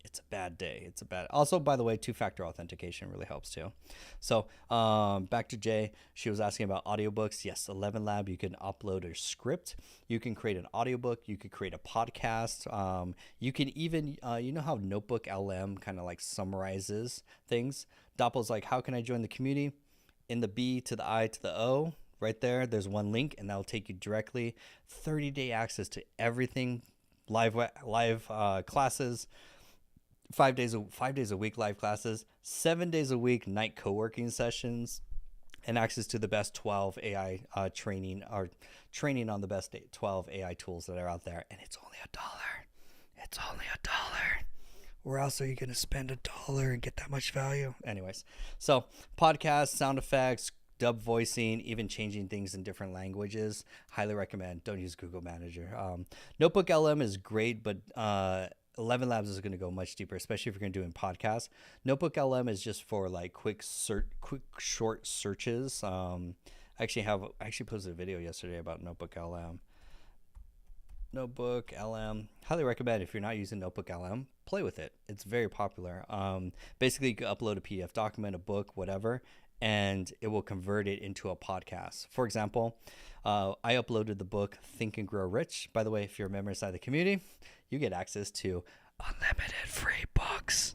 it's a bad day. Also, by the way, 2-factor authentication really helps too. So back to Jay. She was asking about audiobooks. Yes, 11 Lab, you can upload a script. You can create an audiobook. You could create a podcast. You can even, you know how NotebookLM kind of like summarizes things? Doppel's like, how can I join the community? In the B to the I to the O, right there's one link, and that'll take you directly 30-day access to everything, live classes, 5 days a week live classes, 7 days a week night co-working sessions, and access to the best 12 AI training on the best 12 AI tools that are out there. And it's only $1. It's only $1. Where else are you going to spend $1 and get that much value? Anyways, so podcasts, sound effects, dub voicing, even changing things in different languages. Highly recommend. Don't use Google Manager. NotebookLM is great, but 11 Labs is going to go much deeper, especially if you're going to do in podcasts. NotebookLM is just for like quick short searches. I actually posted a video yesterday about NotebookLM. NotebookLM, highly recommend. If you're not using NotebookLM, play with it. It's very popular. Basically, you can upload a PDF document, a book, whatever, and it will convert it into a podcast. For example, I uploaded the book Think and Grow Rich. By the way, if you're a member inside the community, you get access to unlimited free books,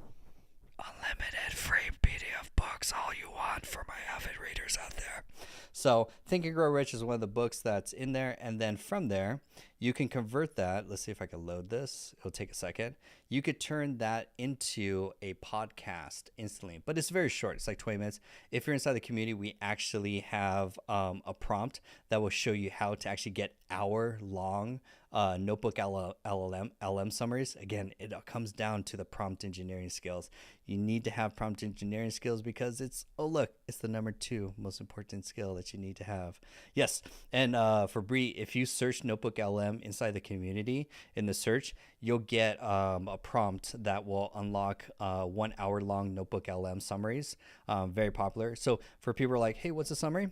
unlimited free PDF books, all you want for my avid readers out there. So Think and Grow Rich is one of the books that's in there. And then from there, you can convert that. Let's see if I can load this. It'll take a second. You could turn that into a podcast instantly, but it's very short. It's like 20 minutes. If you're inside the community, we actually have a prompt that will show you how to actually get hour-long NotebookLM summaries. Again, it comes down to the prompt engineering skills. You need to have prompt engineering skills because it's the number 2 most important skill that you need to have. Yes, and for Bree, if you search NotebookLM inside the community in the search, you'll get a prompt that will unlock 1 hour-long NotebookLM summaries. Very popular. So for people who are like, hey, what's a summary?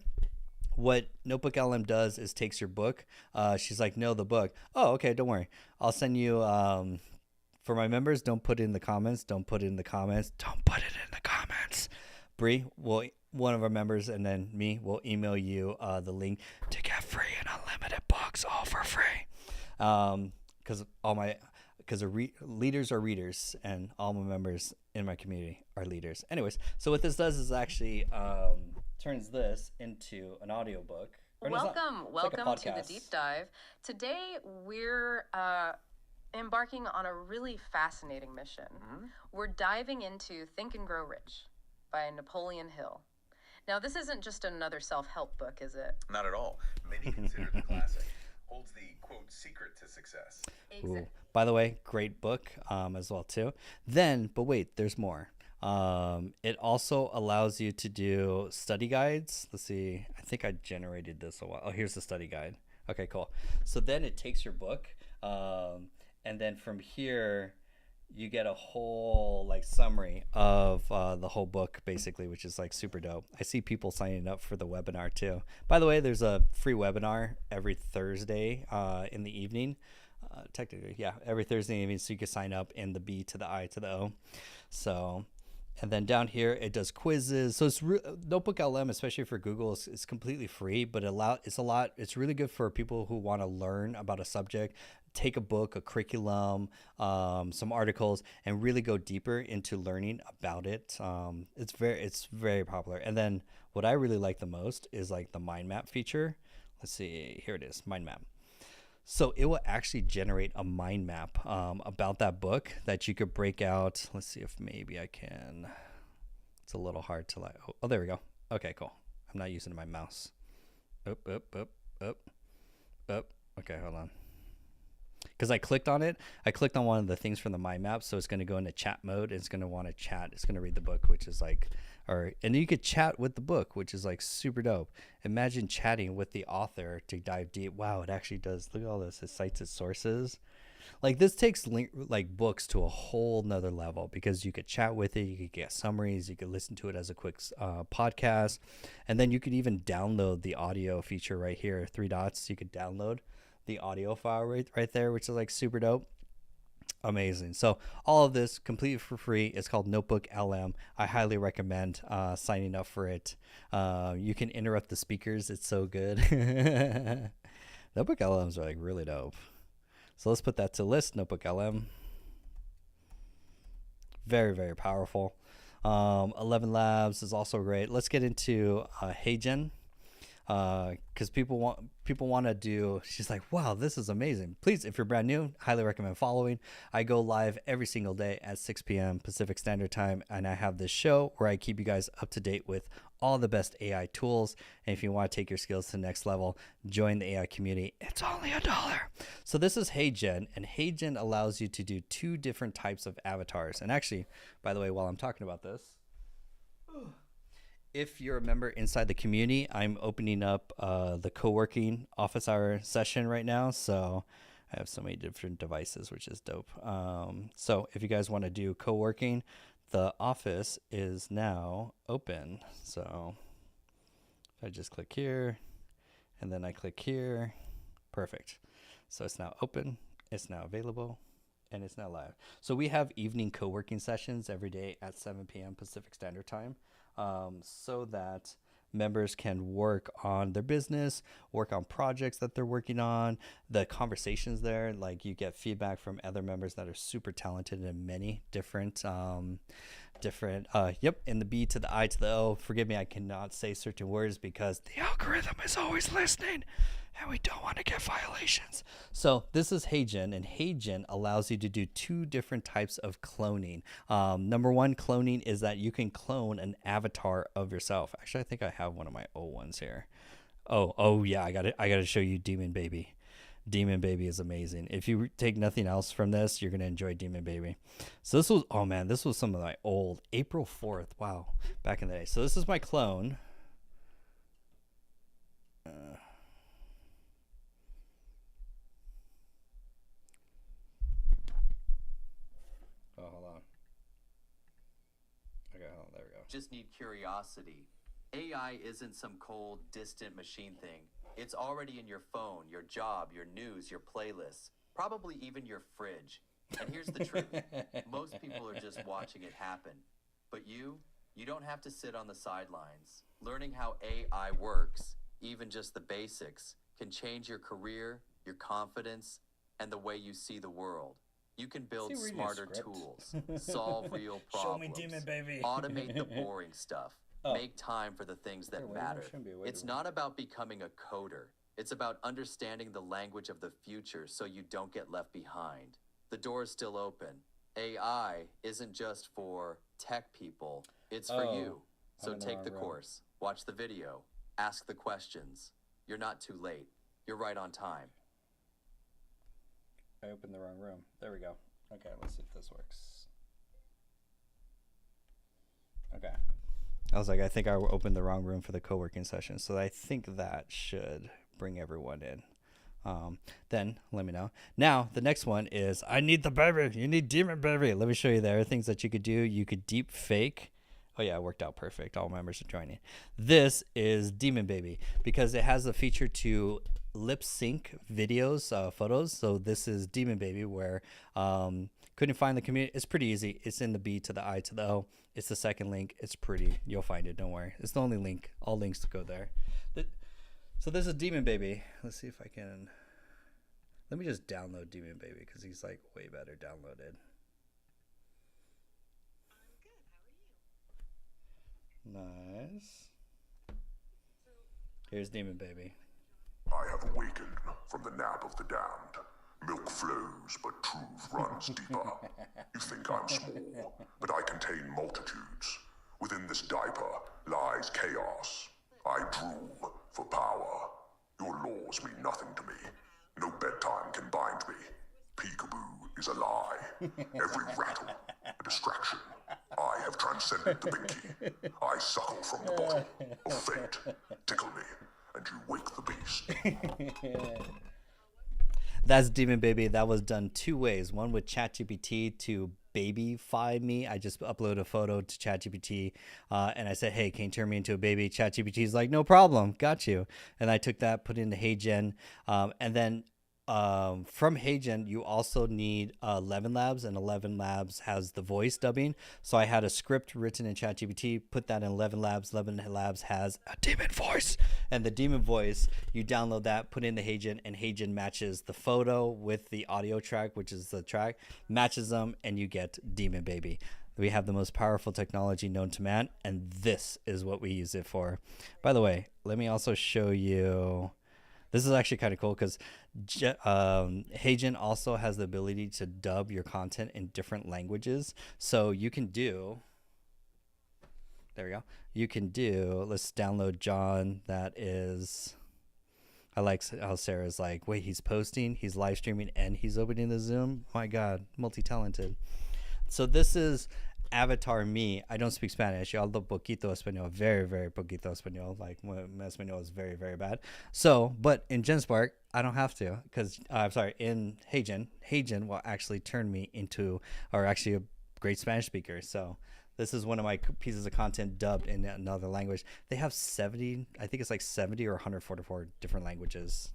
what NotebookLM does is takes your book. She's like, no, the book. Oh, okay, don't worry. I'll send you. For my members, don't put it in the comments. Don't put it in the comments. Don't put it in the comments. Bree will, one of our members, and then me will email you the link to get free and unlimited books, all for free. Because leaders are readers, and all my members in my community are leaders. Anyways, so what this does is actually turns this into an audiobook. Welcome to the deep dive. Today we're embarking on a really fascinating mission. We're diving into Think and Grow Rich by Napoleon Hill. Now, this isn't just another self-help book, is it? Not at all. Many consider the classic. Holds the, quote, secret to success. Ooh. By the way, great book as well, too. But wait, there's more. It also allows you to do study guides. Let's see. I think I generated this a while. Oh, here's the study guide. Okay, cool. So then it takes your book, and then from here, you get a whole like summary of the whole book, basically, which is like super dope. I see people signing up for the webinar too. By the way, there's a free webinar every Thursday in the evening. Technically, yeah, every Thursday evening, so you can sign up in the B to the I to the O. So, and then down here it does quizzes. So it's NotebookLM, especially for Google, is completely free, but it's really good for people who want to learn about a subject, take a book, a curriculum, some articles, and really go deeper into learning about it. It's very popular. And then what I really like the most is like the mind map feature. Let's see, here it is, mind map. So it will actually generate a mind map about that book that you could break out. Let's see if maybe I can. It's a little hard to like. Oh, there we go. Okay, cool. I'm not using my mouse. Up. Okay, hold on. Because I clicked on it. I clicked on one of the things from the mind map, so it's going to go into chat mode. It's going to want to chat. It's going to read the book, which is like, and you could chat with the book, which is like super dope. Imagine chatting with the author to dive deep. Wow, it actually does. Look at all this. It cites its sources. Like this takes books to a whole nother level because you could chat with it. You could get summaries. You could listen to it as a quick podcast, and then you could even download the audio feature right here. 3 dots. You could download the audio file right there, which is like super dope. Amazing. So all of this completely for free. It's called NotebookLM. I highly recommend signing up for it. You can interrupt the speakers. It's so good. NotebookLMs are like really dope. So let's put that to list. NotebookLM. Very, very powerful. 11 Labs is also great. Let's get into HeyGen. Because people want to do. She's like, wow, this is amazing. Please, if you're brand new, highly recommend following. I go live every single day at 6 p.m. Pacific Standard Time, and I have this show where I keep you guys up to date with all the best AI tools. And if you want to take your skills to the next level, join the AI community. It's only $1. So this is HeyGen, and HeyGen allows you to do 2 different types of avatars. And actually, by the way, while I'm talking about this, if you're a member inside the community, I'm opening up the co-working office hour session right now. So I have so many different devices, which is dope. So if you guys want to do co-working, the office is now open. So if I just click here and then I click here, perfect. So it's now open, it's now available, and it's now live. So we have evening co-working sessions every day at 7 p.m. Pacific Standard Time. So that members can work on their business, work on projects that they're working on. The conversations there, like you get feedback from other members that are super talented in many different, in the B to the I to the O. Forgive me, I cannot say certain words because the algorithm is always listening and we don't want to get violations. So this is HeyGen, and HeyGen allows you to do 2 different types of cloning. Number 1 cloning is that you can clone an avatar of yourself. Actually, I think I have one of my old ones here. Oh yeah, I got to show you Demon Baby. Demon Baby is amazing. If you take nothing else from this, you're going to enjoy Demon Baby. So this was some of my old April 4th. Wow, back in the day. So this is my clone. Hold on. Okay, there we go. Just need curiosity. AI isn't some cold, distant machine thing. It's already in your phone, your job, your news, your playlists, probably even your fridge. And here's the truth. Most people are just watching it happen. But you don't have to sit on the sidelines. Learning how AI works, even just the basics, can change your career, your confidence, and the way you see the world. You can build reading a smarter script? tools, solve real Show me problems, demon baby. automate the boring stuff, Oh. make time for the things that Wait, there matter. shouldn't be a way It's to- not about becoming a coder. It's about understanding the language of the future so you don't get left behind. The door is still open. AI isn't just for tech people, it's for Oh, you. So I'm in the take wrong the room. course, watch the video, ask the questions. You're not too late. You're right on time. I opened the wrong room. There we go. Okay, let's see if this works. Okay. I was like, I think I opened the wrong room for the co-working session, so I think that should bring everyone in. Then let me know. Now, the next one is, I need the baby. You need demon baby. Let me show you. There are things that you could do. You could deep fake. Oh yeah, it worked out perfect. All members are joining. This is Demon Baby because it has the feature to lip sync videos, photos. So this is Demon Baby where couldn't find the community. It's pretty easy. It's in the B to the I to the O. It's the second link. It's pretty. You'll find it. Don't worry. It's the only link. All links go there. So this is Demon Baby. Let's see if I can. Let me just download Demon Baby because he's like way better downloaded. Nice. Here's Demon Baby. I have awakened from the nap of the damned. Milk flows, but truth runs deeper. You think I'm small, but I contain multitudes. Within this diaper lies chaos. I drool for power. Your laws mean nothing to me. No bedtime can bind me. Peekaboo is a lie. Every rattle, a distraction. I have transcended the binky. I suckle from the bottle. Oh, fate, tickle me, and you wake the beast. That's Demon Baby. That was done two ways. One with ChatGPT to babyfy me. I just upload a photo to ChatGPT and I said, hey, can you turn me into a baby? ChatGPT is like, no problem. Got you. And I took that, put it into HeyGen. And then from HeyGen, you also need 11 Labs, and 11 Labs has the voice dubbing. So I had a script written in ChatGPT, put that in 11 Labs. 11 Labs has a demon voice, and the demon voice, you download that, put in the HeyGen, and HeyGen matches the photo with the audio track, which is the track, matches them, and you get Demon Baby. We have the most powerful technology known to man, and this is what we use it for. By the way, let me also show you. This is actually kind of cool because HeyGen also has the ability to dub your content in different languages. So you can do, there we go. You can do, let's download John. That is, I like how Sarah's like, wait, he's posting, he's live streaming, and he's opening the Zoom. My God, multi-talented. So this is Avatar me. I don't speak Spanish. Yo hablo poquito español. Very, very poquito español. Like, my español is very, very bad. So, but in GenSpark, I don't have to because, I'm sorry, in HeyGen will actually turn me into, or actually a great Spanish speaker. So this is one of my pieces of content dubbed in another language. They have 70, I think it's like 70 or 144 different languages.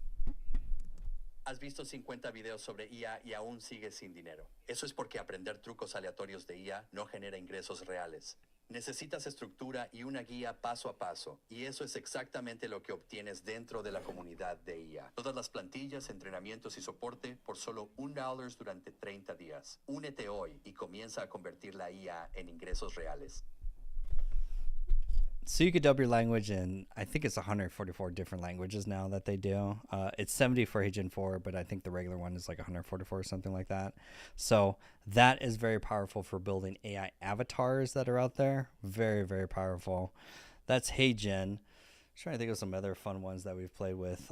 Has visto 50 videos sobre IA y aún sigues sin dinero. Eso es porque aprender trucos aleatorios de IA no genera ingresos reales. Necesitas estructura y una guía paso a paso, y eso es exactamente lo que obtienes dentro de la comunidad de IA. Todas las plantillas, entrenamientos y soporte por solo $1 durante 30 días. Únete hoy y comienza a convertir la IA en ingresos reales. So you could dub your language in, I think it's 144 different languages now that they do. It's 70 for HeyGen 4, but I think the regular one is like 144 or something like that. So that is very powerful for building AI avatars that are out there. Very, very powerful. That's HeyGen. Trying to think of some other fun ones that we've played with.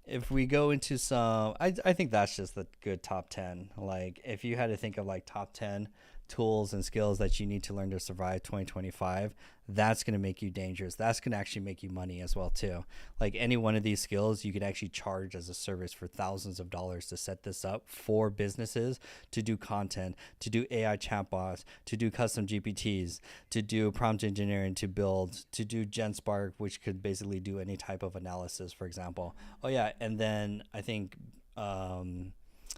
If we go into some, I think that's just the good top 10. Like if you had to think of like top 10 tools and skills that you need to learn to survive 2025, that's going to make you dangerous. That's going to actually make you money as well too. Like any one of these skills, you can actually charge as a service for thousands of dollars to set this up for businesses to do content, to do AI chatbots, to do custom GPTs, to do prompt engineering, to build, to do GenSpark, which could basically do any type of analysis, for example. Oh yeah, and then I think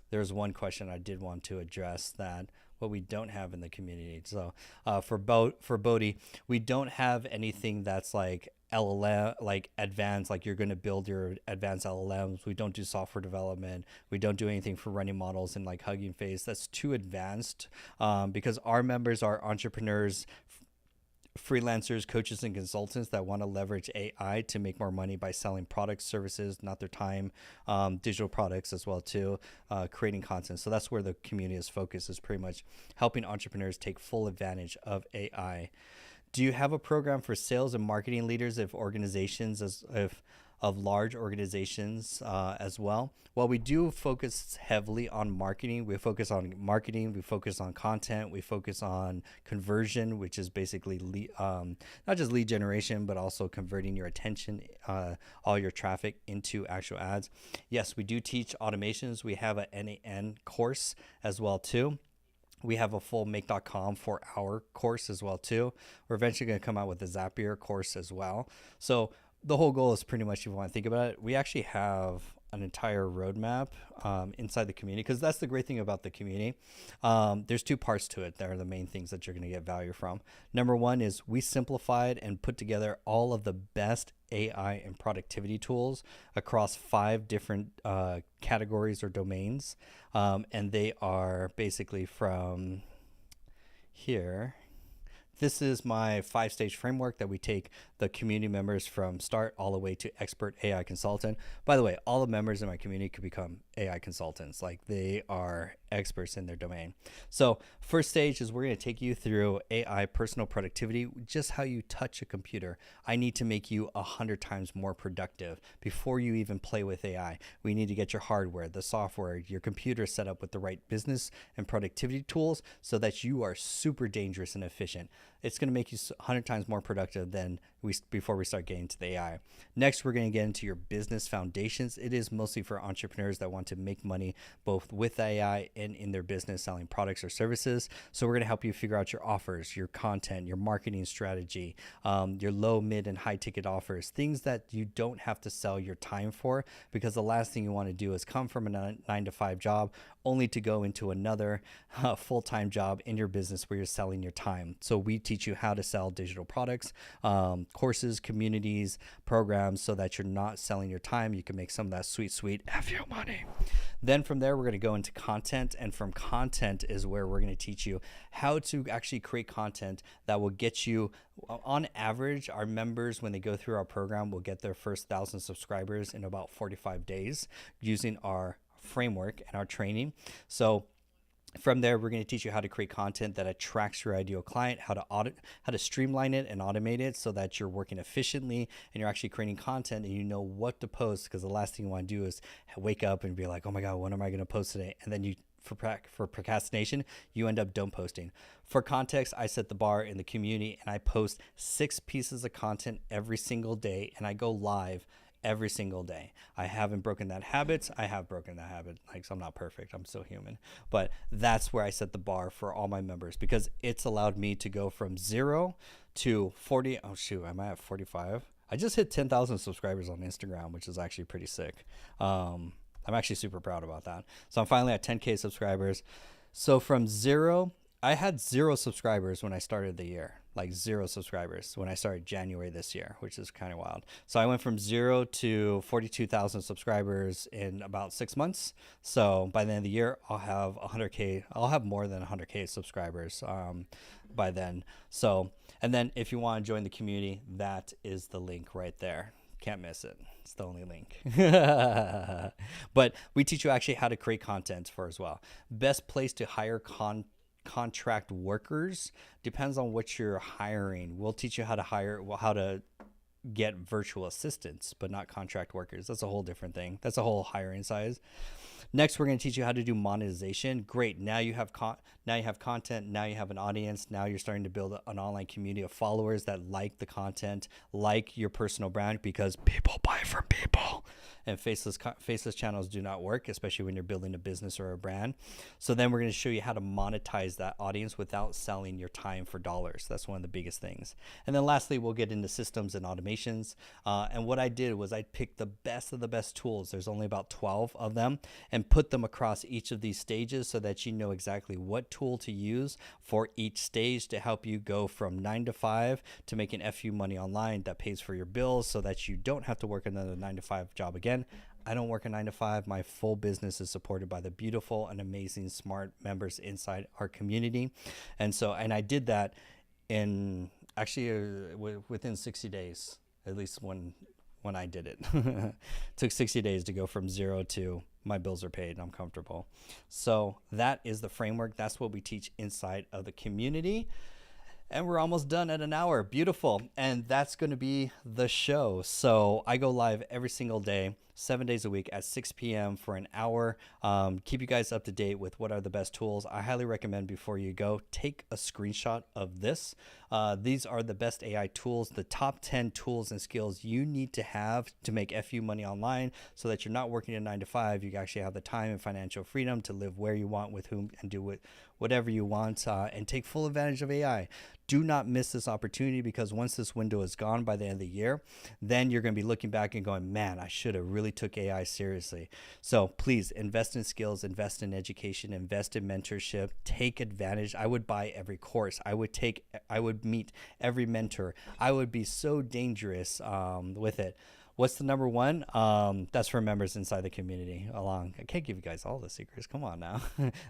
there's one question I did want to address that what we don't have in the community. So for Bodhi, we don't have anything that's like LLM, like advanced, like you're going to build your advanced LLMs. We don't do software development. We don't do anything for running models in like Hugging Face. That's too advanced because our members are entrepreneurs, freelancers, coaches, and consultants that want to leverage AI to make more money by selling products, services, not their time, digital products as well too, creating content. So that's where the community is focused, is pretty much helping entrepreneurs take full advantage of AI. Do you have a program for sales and marketing leaders of organizations of large organizations as well? Well, we do focus heavily on marketing. We focus on marketing. We focus on content. We focus on conversion, which is basically not just lead generation, but also converting your attention, all your traffic into actual ads. Yes, we do teach automations. We have a NAN course as well too. We have a full make.com 4-hour course as well too. We're eventually going to come out with a Zapier course as well. So the whole goal is pretty much, if you want to think about it, we actually have an entire roadmap inside the community, because that's the great thing about the community. There's two parts to it that are the main things that you're going to get value from. Number one is we simplified and put together all of the best AI and productivity tools across 5 different categories or domains. And they are basically from here. This is my 5-stage framework that we take the community members from start all the way to expert AI consultant. By the way, all the members in my community could become AI consultants. Like, they are experts in their domain. So first stage is we're going to take you through AI personal productivity, just how you touch a computer. I need to make you 100 times more productive before you even play with AI. We need to get your hardware, the software, your computer set up with the right business and productivity tools so that you are super dangerous and efficient. It's going to make you 100 times more productive than before we start getting to the AI. Next, we're going to get into your business foundations. It is mostly for entrepreneurs that want to make money both with AI and in their business selling products or services. So we're going to help you figure out your offers, your content, your marketing strategy, your low, mid, and high ticket offers, things that you don't have to sell your time for, because the last thing you want to do is come from a 9-to-5 job only to go into another full-time job in your business where you're selling your time. So we teach you how to sell digital products, courses, communities, programs, so that you're not selling your time. You can make some of that sweet FU money. Then from there, we're going to go into content. And from content is where we're going to teach you how to actually create content that will get you, on average, our members, when they go through our program, will get their first 1,000 subscribers in about 45 days using our framework and our training. So from there, we're going to teach you how to create content that attracts your ideal client, how to streamline it and automate it so that you're working efficiently and you're actually creating content and you know what to post, because the last thing you want to do is wake up and be like, oh my God, what am I going to post today? And then for procrastination, you end up don't posting. For context, I set the bar in the community and I post 6 pieces of content every single day, and I go live every single day. I haven't broken that habit. I have broken that habit. Like, so I'm not perfect. I'm still human. But that's where I set the bar for all my members, because it's allowed me to go from 0 to 40. Oh shoot, am I at 45? I just hit 10,000 subscribers on Instagram, which is actually pretty sick. I'm actually super proud about that. So I'm finally at 10K subscribers. So from 0, I had 0 subscribers when I started the year. Like 0 subscribers when I started January this year, which is kind of wild. So I went from 0 to 42,000 subscribers in about 6 months. So by the end of the year, I'll have 100K. I'll have more than 100K subscribers by then. So, and then if you want to join the community, that is the link right there. Can't miss it. It's the only link. But we teach you actually how to create content for as well. Best place to hire contract workers depends on what you're hiring. We'll teach you how to hire, how to get virtual assistants, but not contract workers. That's a whole different thing. That's a whole hiring size. Next, we're going to teach you how to do monetization. Great. Now you have content. Now you have an audience. Now you're starting to build an online community of followers that like the content, like your personal brand, because people buy from people. And faceless channels do not work, especially when you're building a business or a brand. So then we're going to show you how to monetize that audience without selling your time for dollars. That's one of the biggest things. And then lastly, we'll get into systems and automations. And what I did was I picked the best of the best tools. There's only about 12 of them, and put them across each of these stages so that you know exactly what tool to use for each stage to help you go from 9 to 5 to making FU money online that pays for your bills so that you don't have to work another 9 to 5 job again. I don't work a 9 to 5. My full business is supported by the beautiful and amazing smart members inside our community. And I did that in actually within 60 days, at least when I did it. Took 60 days to go from 0 to my bills are paid and I'm comfortable. So that is the framework. That's what we teach inside of the community. And we're almost done at an hour. Beautiful. And that's going to be the show. So I go live every single day, 7 days a week at 6 p.m. for an hour. Keep you guys up to date with what are the best tools. I highly recommend before you go, take a screenshot of this. These are the best AI tools, the top 10 tools and skills you need to have to make FU money online so that you're not working a 9 to 5. You actually have the time and financial freedom to live where you want, with whom, and do whatever you want, and take full advantage of AI. Do not miss this opportunity, because once this window is gone by the end of the year, then you're going to be looking back and going, man, I should have really took AI seriously. So please invest in skills, invest in education, invest in mentorship, take advantage. I would buy every course. I would meet every mentor. I would be so dangerous with it. What's the number one? That's for members inside the community. I can't give you guys all the secrets. Come on now.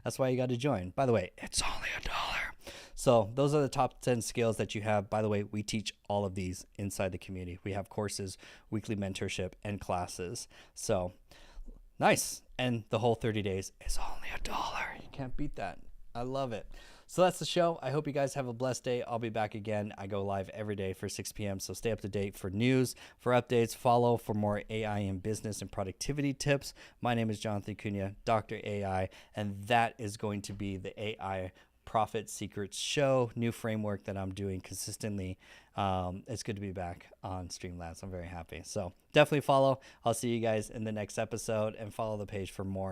That's why you got to join. By the way, it's only $1. So those are the top 10 skills that you have. By the way, we teach all of these inside the community. We have courses, weekly mentorship, and classes. So nice. And the whole 30 days is only $1. You can't beat that. I love it. So that's the show. I hope you guys have a blessed day. I'll be back again. I go live every day for 6 p.m. So stay up to date for news, for updates. Follow for more AI in business and productivity tips. My name is Jonathan Cunha, Dr. AI, and that is going to be the AI Profit Secrets show, new framework that I'm doing consistently. It's good to be back on Streamlabs. I'm very happy. So definitely follow. I'll see you guys in the next episode, and follow the page for more